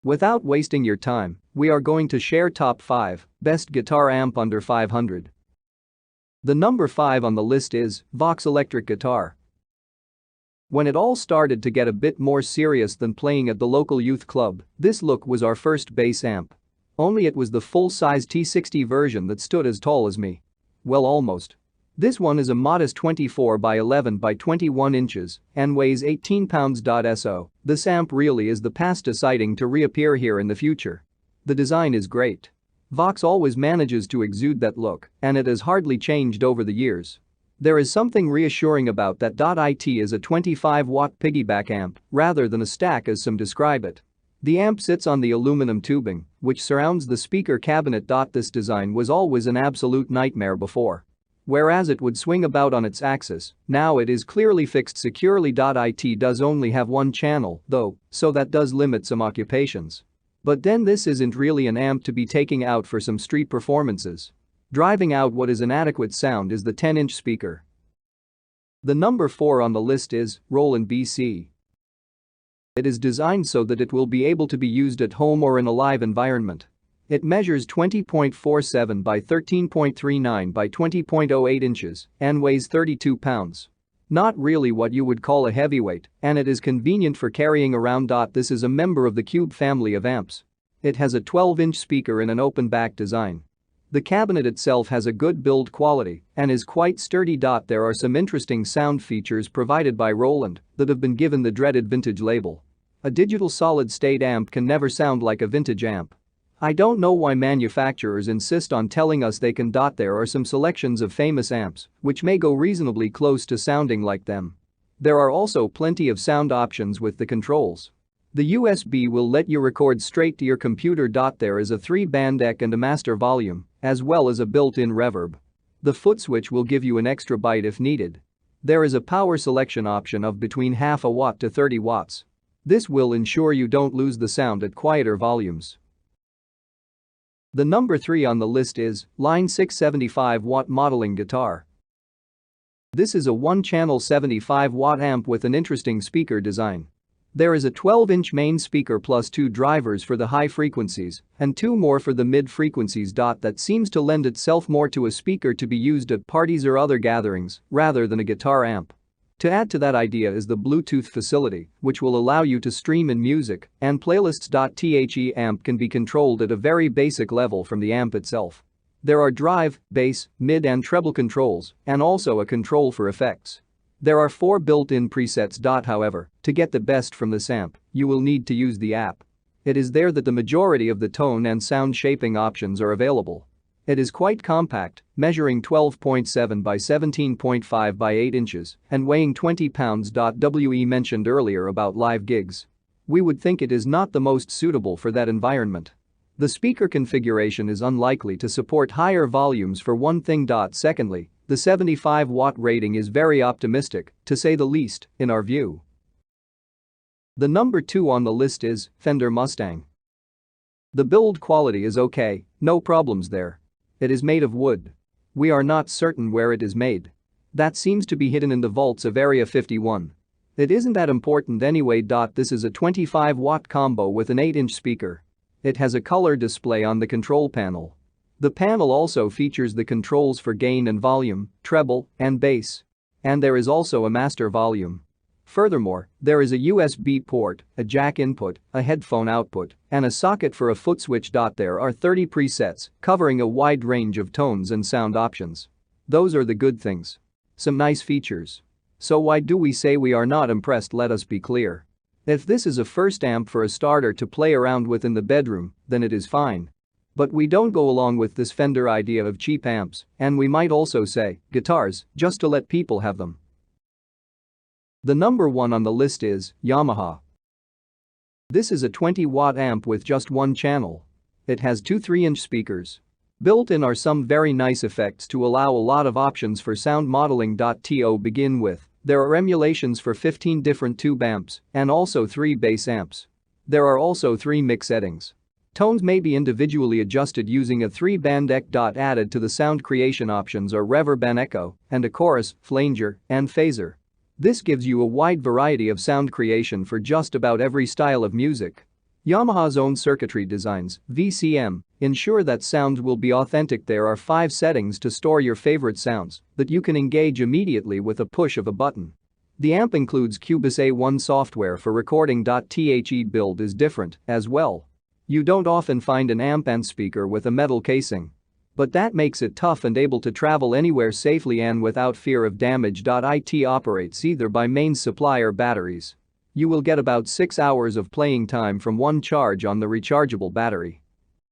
Without wasting your time, we are going to share top 5 best guitar amp under 500. The number 5 on the list is Vox electric guitar. When it all started to get a bit more serious than playing at the local youth club, this look was our first bass amp. Only it was the full-size T60 version that stood as tall as me. Well, almost. This one is a modest 24 by 11 by 21 inches and weighs 18 pounds. So, this amp really is the past deciding to reappear here in the future. The design is great. Vox always manages to exude that look, and it has hardly changed over the years. There is something reassuring about that. It is a 25-watt piggyback amp rather than a stack as some describe it. The amp sits on the aluminum tubing, which surrounds the speaker cabinet. This design was always an absolute nightmare before. Whereas it would swing about on its axis, now it is clearly fixed securely. It does only have one channel, though, so that does limit some occupations. But then this isn't really an amp to be taking out for some street performances. Driving out what is an adequate sound is the 10-inch speaker. The number 4 on the list is Roland BC. It is designed so that it will be able to be used at home or in a live environment. It measures 20.47 by 13.39 by 20.08 inches and weighs 32 pounds. Not really what you would call a heavyweight, and it is convenient for carrying around. This is a member of the Cube family of amps. It has a 12-inch speaker in an open back design. The cabinet itself has a good build quality and is quite sturdy. There are some interesting sound features provided by Roland that have been given the dreaded vintage label. A digital solid-state amp can never sound like a vintage amp. I don't know why manufacturers insist on telling us they can. There are some selections of famous amps which may go reasonably close to sounding like them. There are also plenty of sound options with the controls. The USB will let you record straight to your computer. There is a 3-band EQ and a master volume, as well as a built-in reverb. The foot switch will give you an extra bite if needed. There is a power selection option of between half a watt to 30 watts. This will ensure you don't lose the sound at quieter volumes. The number 3 on the list is Line 6 75-watt modeling guitar. This is a one-channel 75-watt amp with an interesting speaker design. There is a 12-inch main speaker plus 2 drivers for the high frequencies and 2 more for the mid frequencies. That seems to lend itself more to a speaker to be used at parties or other gatherings rather than a guitar amp. To add to that idea is the Bluetooth facility, which will allow you to stream in music and playlists. The amp can be controlled at a very basic level from the amp itself. There are drive, bass, mid and treble controls and also a control for effects. There are 4 built-in presets. However, to get the best from this amp, you will need to use the app. It is there that the majority of the tone and sound shaping options are available. It is quite compact, measuring 12.7 by 17.5 by 8 inches and weighing 20 pounds. We mentioned earlier about live gigs. We would think it is not the most suitable for that environment. The speaker configuration is unlikely to support higher volumes for one thing. Secondly, the 75-watt rating is very optimistic, to say the least, in our view. The number 2 on the list is Fender Mustang. The build quality is okay, no problems there. It is made of wood. We are not certain where it is made. That seems to be hidden in the vaults of Area 51. It isn't that important anyway. This is a 25-watt combo with an 8-inch speaker. It has a color display on the control panel. The panel also features the controls for gain and volume, treble, and bass. And there is also a master volume. Furthermore, there is a USB port, a jack input, a headphone output, and a socket for a foot switch. There are 30 presets covering a wide range of tones and sound options. Those are the good things. Some nice features. So why do we say we are not impressed? Let us be clear. If this is a first amp for a starter to play around with in the bedroom, then it is fine. But we don't go along with this Fender idea of cheap amps, and we might also say guitars just to let people have them. The number 1 on the list is Yamaha. This is a 20-watt amp with just one channel. It has 2 3-inch speakers. Built in are some very nice effects to allow a lot of options for sound modeling. To begin with, there are emulations for 15 different tube amps and also 3 bass amps. There are also 3 mix settings. Tones may be individually adjusted using a 3-band EQ. Added to the sound creation options are reverb and echo and a chorus, flanger, and phaser. This gives you a wide variety of sound creation for just about every style of music. Yamaha's own circuitry designs, VCM, ensure that sounds will be authentic. There are 5 settings to store your favorite sounds that you can engage immediately with a push of a button. The amp includes Cubase A1 software for recording. The build is different as well. You don't often find an amp and speaker with a metal casing. But that makes it tough and able to travel anywhere safely and without fear of damage. It operates either by mains supply or batteries. You will get about 6 hours of playing time from one charge on the rechargeable battery.